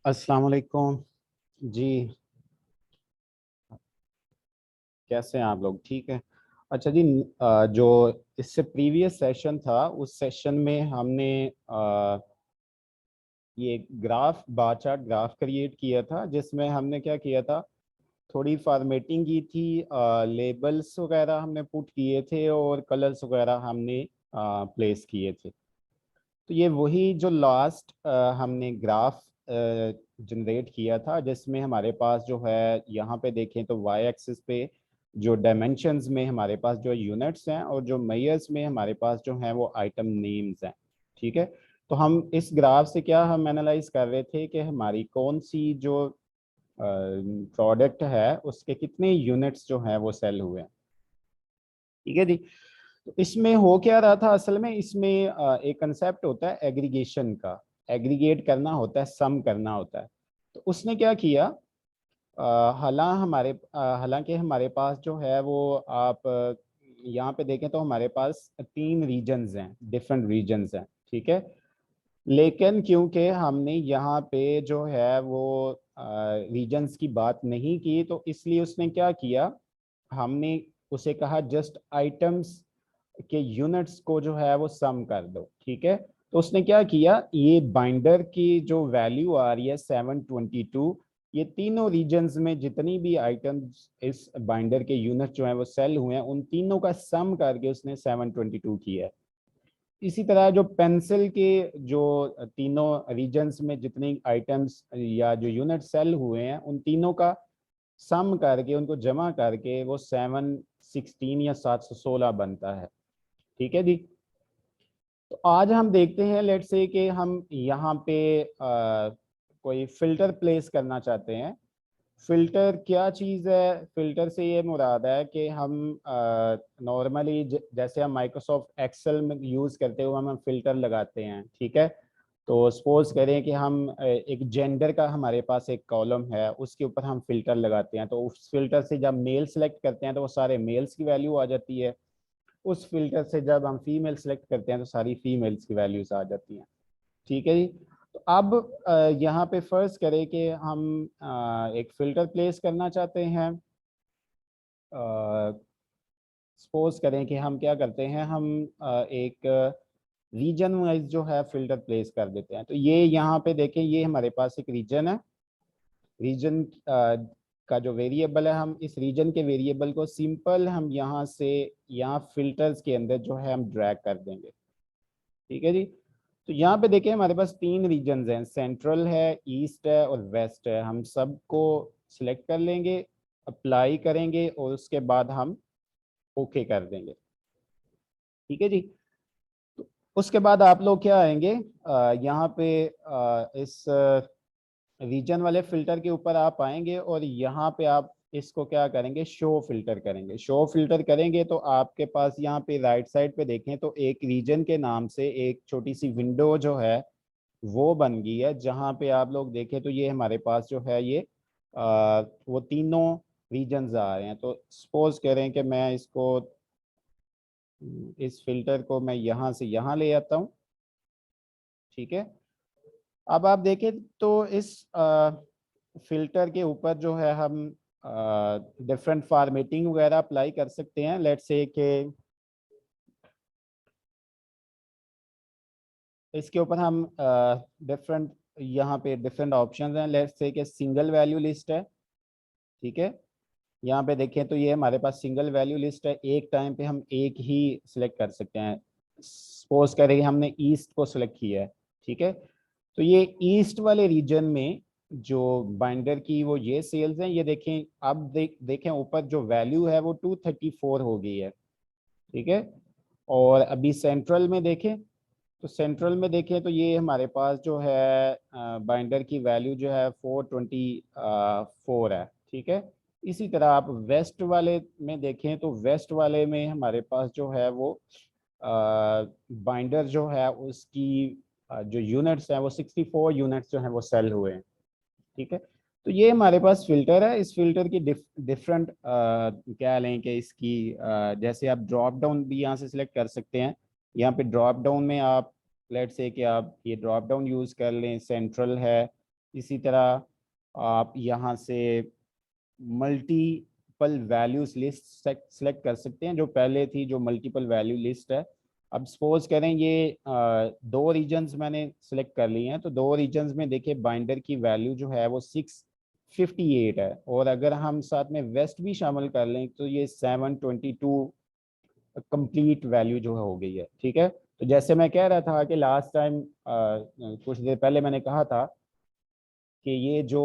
अस्सलाम वालेकुम जी। कैसे हैं आप लोग? ठीक है। अच्छा जी। जो इससे प्रीवियस सेशन था उस सेशन में हमने ये graph bar chart graph create किया था, जिसमें हमने क्या किया था, थोड़ी फॉर्मेटिंग की थी। लेबल्स वगैरह हमने पुट किए थे और कलर्स वगैरह हमने प्लेस किए थे। तो ये वही जो लास्ट हमने ग्राफ जनरेट किया था, जिसमें हमारे पास जो है यहाँ पे देखें तो वाई एक्सिस पे जो डायमेंशंस में हमारे पास जो यूनिट्स हैं और जो मेयर्स में हमारे पास जो हैं वो आइटम नेम्स हैं। ठीक है। तो हम इस ग्राफ से क्या हम एनालाइज कर रहे थे कि हमारी कौन सी जो प्रोडक्ट है उसके कितने यूनिट्स जो हैं वो सेल हुए हैं। ठीक है जी। तो इसमें हो क्या रहा था, असल में इसमें एक कंसेप्ट होता है एग्रीगेशन का। एग्रीगेट करना होता है, सम करना होता है। तो उसने क्या किया, हालांकि हमारे पास जो है वो आप यहाँ पे देखें तो हमारे पास तीन रीजन्स हैं, डिफरेंट रीजन्स हैं। ठीक है। लेकिन क्योंकि हमने यहाँ पे जो है वो रीजन्स की बात नहीं की, तो इसलिए उसने क्या किया, हमने उसे कहा जस्ट आइटम्स के यूनिट्स को जो है वो सम कर दो। ठीक है। तो उसने क्या किया, ये बाइंडर की जो वैल्यू आ रही है 722, ये तीनों रीजन्स में जितनी भी आइटम्स इस बाइंडर के यूनिट जो है वो सेल हुए हैं उन तीनों का सम करके उसने 722 किया है। इसी तरह जो पेंसिल के जो तीनों रीजन्स में जितनी आइटम्स या जो यूनिट सेल हुए हैं उन तीनों का सम करके उनको जमा करके वो 716 या 716 बनता है। ठीक है जी। तो आज हम देखते हैं, लेट्स से कि हम यहाँ पे कोई फिल्टर प्लेस करना चाहते हैं। फिल्टर क्या चीज़ है? फिल्टर से ये मुराद है कि हम नॉर्मली जैसे हम माइक्रोसॉफ्ट एक्सेल में यूज़ करते हुए हम फिल्टर लगाते हैं। ठीक है। तो सपोज करें कि हम एक जेंडर का हमारे पास एक कॉलम है, उसके ऊपर हम फिल्टर लगाते हैं, तो उस फिल्टर से जब मेल सेलेक्ट करते हैं तो वो सारे मेल्स की वैल्यू आ जाती है। उस फिल्टर से जब हम फीमेल सेलेक्ट करते हैं तो सारी फीमेल्स की वैल्यूज आ जाती हैं। ठीक है जी। तो अब यहाँ पे फर्ज करें कि हम एक फिल्टर प्लेस करना चाहते हैं। सपोज करें कि हम क्या करते हैं, हम एक रीजन वाइज जो है फिल्टर प्लेस कर देते हैं। तो ये यहाँ पे देखें, ये हमारे पास एक रीजन है। रीजन का जो वेरिएबल है, हम इस रीजन के वेरिएबल को सिंपल हम यहाँ से यहाँ फिल्टर्स के अंदर जो है हम ड्रैग कर देंगे। ठीक है जी। तो यहाँ पे देखें हमारे पास तीन रीजन्स हैं, सेंट्रल है, ईस्ट है और वेस्ट है। हम सबको सिलेक्ट कर लेंगे, अप्लाई करेंगे और उसके बाद हम ओके कर देंगे। ठीक है जी। तो उसके बाद आप लोग क्या आएंगे, यहाँ पे इस रीजन वाले फिल्टर के ऊपर आप आएंगे और यहाँ पे आप इसको क्या करेंगे, शो फिल्टर करेंगे। शो फिल्टर करेंगे तो आपके पास यहाँ पे राइट साइड पे देखें तो एक रीजन के नाम से एक छोटी सी विंडो जो है वो बन गई है। जहाँ पे आप लोग देखें तो ये हमारे पास जो है ये वो तीनों रीजन्स आ रहे हैं। तो सपोज करें कि मैं इसको इस फिल्टर को मैं यहाँ से यहाँ ले आता हूँ। ठीक है। अब आप देखें तो इस फिल्टर के ऊपर जो है हम डिफरेंट फॉर्मेटिंग वगैरह अप्लाई कर सकते हैं। लेट्स से कि इसके ऊपर हम डिफरेंट यहाँ पे डिफरेंट ऑप्शंस हैं। लेट्स से कि सिंगल वैल्यू लिस्ट है। ठीक है। यहाँ पे देखें तो ये हमारे पास सिंगल वैल्यू लिस्ट है, एक टाइम पे हम एक ही सिलेक्ट कर सकते हैं। सपोज करें हमने ईस्ट को सिलेक्ट किया है। ठीक है। तो ये ईस्ट वाले रीजन में जो बाइंडर की वो ये सेल्स हैं, ये देखें। अब देखें ऊपर जो वैल्यू है वो 234 हो गई है। ठीक है। और अभी सेंट्रल में देखें तो सेंट्रल में देखें तो ये हमारे पास जो है बाइंडर की वैल्यू जो है 424 है। ठीक है। इसी तरह आप वेस्ट वाले में देखें तो वेस्ट वाले में हमारे पास जो है वो बाइंडर जो है उसकी जो यूनिट्स हैं वो 64 यूनिट्स जो हैं वो सेल हुए हैं। ठीक है। तो ये हमारे पास फिल्टर है। इस फिल्टर की डिफरेंट क्या लें कि इसकी जैसे आप ड्रॉप डाउन भी यहाँ से सिलेक्ट कर सकते हैं। यहाँ पे ड्रॉप डाउन में आप लेट से कि आप ये ड्रॉप डाउन यूज़ कर लें, सेंट्रल है इसी तरह आप यहाँ से मल्टीपल वैल्यूज लिस्ट सेलेक्ट कर सकते हैं, जो पहले थी जो मल्टीपल वैल्यू लिस्ट है। अब सपोज करें ये दो रीजन्स मैंने सेलेक्ट कर लिए हैं, तो दो रीजन्स में देखिए बाइंडर की वैल्यू जो है वो 658 है, और अगर हम साथ में वेस्ट भी शामिल कर लें तो ये 722 कंप्लीट वैल्यू जो है हो गई है। ठीक है, तो जैसे मैं कह रहा था कि लास्ट टाइम कुछ देर पहले मैंने कहा था कि ये जो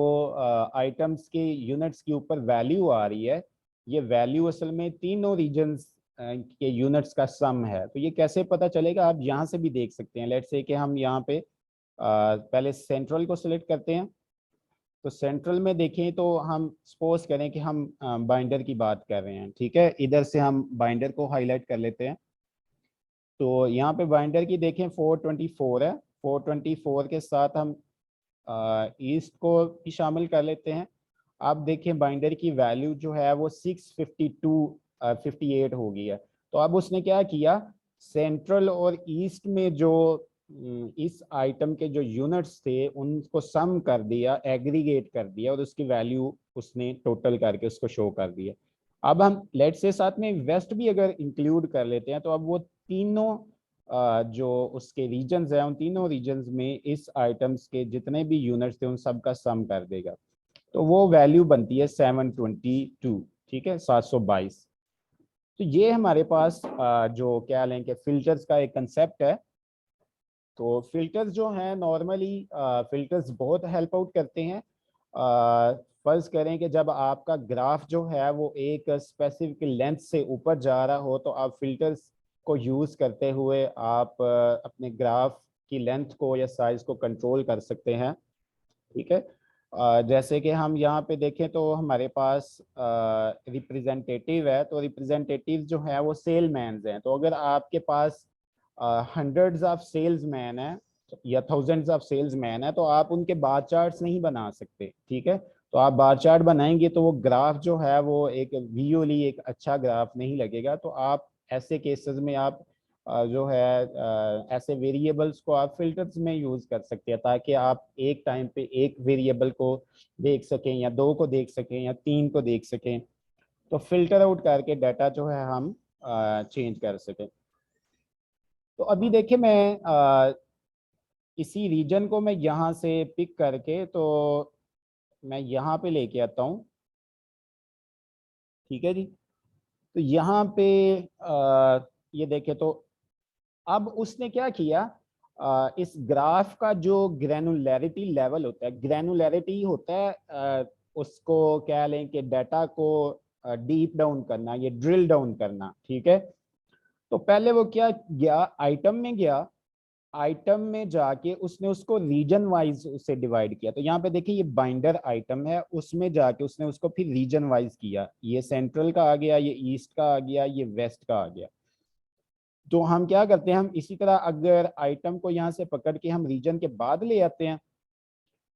आइटम्स के यूनिट्स के ऊपर वैल्यू आ रही है, ये वैल्यू असल में तीनों रीजन्स के यूनिट्स का सम है। तो ये कैसे पता चलेगा, आप यहाँ से भी देख सकते हैं। लेट्स से कि हम यहाँ पे पहले सेंट्रल को सिलेक्ट करते हैं। तो सेंट्रल में देखें तो हम सपोज करें कि हम बाइंडर की बात कर रहे हैं। ठीक है, इधर से हम बाइंडर को हाईलाइट कर लेते हैं। तो यहाँ पे बाइंडर की देखें 424 है, 424 के साथ हम ईस्ट को भी शामिल कर लेते हैं। आप देखें बाइंडर की वैल्यू जो है वो 658 हो गई है। तो अब उसने क्या किया, सेंट्रल और ईस्ट में जो इस आइटम के जो यूनिट्स थे उनको सम कर दिया, एग्रीगेट कर दिया, और उसकी वैल्यू उसने टोटल करके उसको शो कर दिया। अब हम लेट से साथ में वेस्ट भी अगर इंक्लूड कर लेते हैं, तो अब वो तीनों जो उसके रीजन्स हैं, उन तीनों रीजन्स में इस आइटम्स के जितने भी यूनिट्स थे उन सब का सम कर देगा। तो वो वैल्यू बनती है 722। ठीक है, 722। तो ये हमारे पास जो क्या लें कि फिल्टर्स का एक कंसेप्ट है। तो फिल्टर्स जो हैं नॉर्मली फिल्टर्स बहुत हेल्प आउट करते हैं। फर्ज करें कि जब आपका ग्राफ जो है वो एक स्पेसिफिक लेंथ से ऊपर जा रहा हो, तो आप फिल्टर्स को यूज़ करते हुए आप अपने ग्राफ की लेंथ को या साइज को कंट्रोल कर सकते हैं। ठीक है, जैसे कि हम यहाँ पे देखें तो हमारे पास रिप्रेजेंटेटिव है। तो रिप्रेजेंटेटिव जो है वो सेलमैन्स हैं। तो अगर आपके पास हंड्रेड्स ऑफ सेल्समैन है या थाउजेंड्स ऑफ सेल्समैन है, तो आप उनके बार चार्ट्स नहीं बना सकते। ठीक है, तो आप बार चार्ट बनाएंगे तो वो ग्राफ जो है वो एक विजुअली एक अच्छा ग्राफ नहीं लगेगा। तो आप ऐसे केसेस में आप जो है ऐसे वेरिएबल्स को आप फिल्टर्स में यूज कर सकते हैं, ताकि आप एक टाइम पे एक वेरिएबल को देख सकें, या दो को देख सकें, या तीन को देख सकें। तो फिल्टर आउट करके डाटा जो है हम चेंज कर सकें। तो अभी देखिए मैं इसी रीजन को मैं यहाँ से पिक करके तो मैं यहाँ पे लेके आता हूँ। ठीक है जी, तो यहाँ पे ये देखे तो अब उसने क्या किया, इस ग्राफ का जो ग्रैनुलैरिटी लेवल होता है, ग्रैनुलैरिटी होता है उसको क्या लें कि डाटा को डीप डाउन करना, ये ड्रिल डाउन करना। ठीक है, तो पहले वो क्या गया, आइटम में गया, आइटम में जाके उसने उसको रीजन वाइज उसे डिवाइड किया। तो यहाँ पे देखिए ये बाइंडर आइटम है, उसमें जाके उसने उसको फिर रीजन वाइज किया। ये सेंट्रल का आ गया, ये ईस्ट का आ गया, ये वेस्ट का आ गया। तो हम क्या करते हैं, हम इसी तरह अगर आइटम को यहाँ से पकड़ के हम रीजन के बाद ले आते हैं,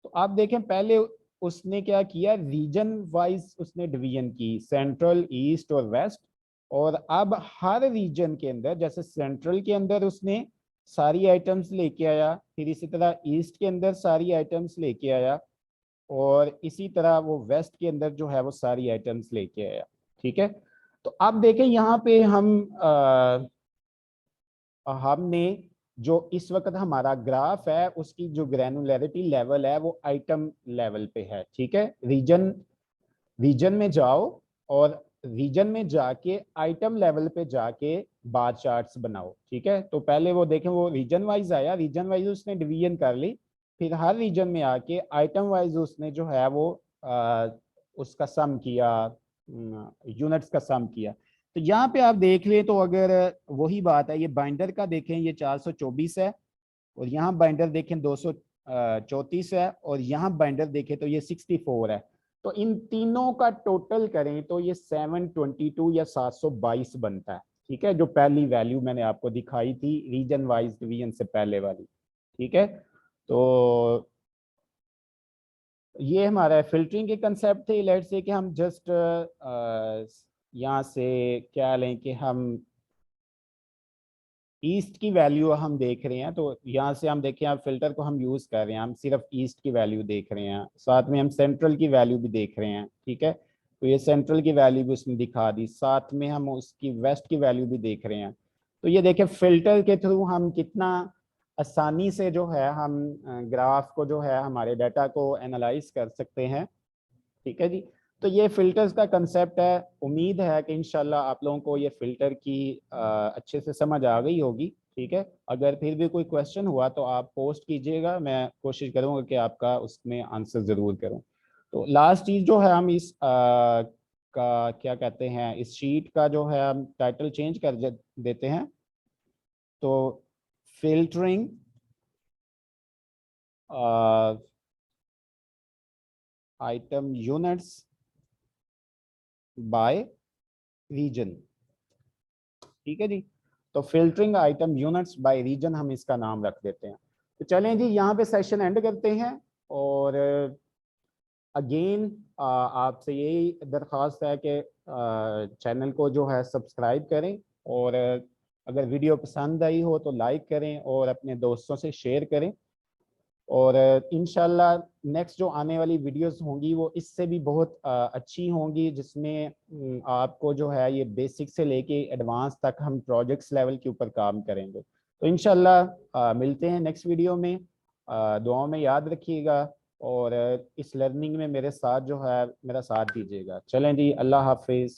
तो आप देखें पहले उसने क्या किया, रीजन वाइज उसने डिवीजन की, सेंट्रल, ईस्ट और वेस्ट। और अब हर रीजन के अंदर, जैसे सेंट्रल के अंदर उसने सारी आइटम्स लेके आया, फिर इसी तरह ईस्ट के अंदर सारी आइटम्स लेके आया, और इसी तरह वो वेस्ट के अंदर जो है वो सारी आइटम्स लेके आया। ठीक है, तो अब देखें यहाँ पे हमने जो इस वक्त हमारा ग्राफ है उसकी जो ग्रैनुलैरिटी लेवल है वो आइटम लेवल पे है। ठीक है, रीजन रीजन में जाओ, और रीजन में जाके आइटम लेवल पे जाके बार चार्ट्स बनाओ। ठीक है, तो पहले वो देखें वो रीजन वाइज आया, रीजन वाइज उसने डिवीजन कर ली, फिर हर रीजन में आके आइटम वाइज उसने जो है वो उसका सम किया, यूनिट्स का सम किया। तो यहाँ पे आप देख लें तो अगर वही बात है, ये बाइंडर का देखें ये 424 है, और यहाँ बाइंडर देखें 234 है, और यहाँ बाइंडर देखें तो ये 64 है। तो इन तीनों का टोटल करें तो ये 722 या 722 बनता है। ठीक है, जो पहली वैल्यू मैंने आपको दिखाई थी रीजन वाइज डिवीजन से पहले वाली। ठीक है, तो ये हमारा फिल्टरिंग के कंसेप्ट थे। लेट्स से कि हम जस्ट यहाँ से क्या लें कि हम ईस्ट की वैल्यू हम देख रहे हैं, तो यहाँ से हम देखें, आप फिल्टर को हम यूज कर रहे हैं, हम सिर्फ ईस्ट की वैल्यू देख रहे हैं, साथ में हम सेंट्रल की वैल्यू भी देख रहे हैं, ठीक है। तो ये सेंट्रल की वैल्यू भी उसने दिखा दी, साथ में हम उसकी वेस्ट की वैल्यू भी देख रहे हैं। तो ये देखें फिल्टर के थ्रू हम कितना आसानी से जो है हम ग्राफ को जो है हमारे डाटा को एनालाइज कर सकते हैं, ठीक है जी। तो ये फिल्टर्स का कंसेप्ट है। उम्मीद है कि इंशाल्लाह आप लोगों को ये फिल्टर की अच्छे से समझ आ गई होगी, ठीक है। अगर फिर भी कोई क्वेश्चन हुआ तो आप पोस्ट कीजिएगा, मैं कोशिश करूंगा कि आपका उसमें आंसर ज़रूर करूं। तो लास्ट चीज़ जो है, हम इस का क्या कहते हैं, इस शीट का जो है हम टाइटल चेंज कर देते हैं। तो filtering item units by region, ठीक है जी। तो filtering item units by region हम इसका नाम रख देते हैं। तो चलें जी, यहाँ पे सेशन एंड करते हैं। और अगेन आपसे यही दरख्वास्त है कि चैनल को जो है सब्सक्राइब करें, और अगर वीडियो पसंद आई हो तो लाइक करें और अपने दोस्तों से शेयर करें। और इंशाल्लाह नेक्स्ट जो आने वाली वीडियोस होंगी वो इससे भी बहुत अच्छी होंगी, जिसमें आपको जो है ये बेसिक से लेके एडवांस तक हम प्रोजेक्ट्स लेवल के ऊपर काम करेंगे। तो इंशाल्लाह मिलते हैं नेक्स्ट वीडियो में। दुआओं में याद रखिएगा, और इस लर्निंग में मेरे साथ जो है मेरा साथ दीजिएगा। चलें जी, अल्लाह हाफिज़।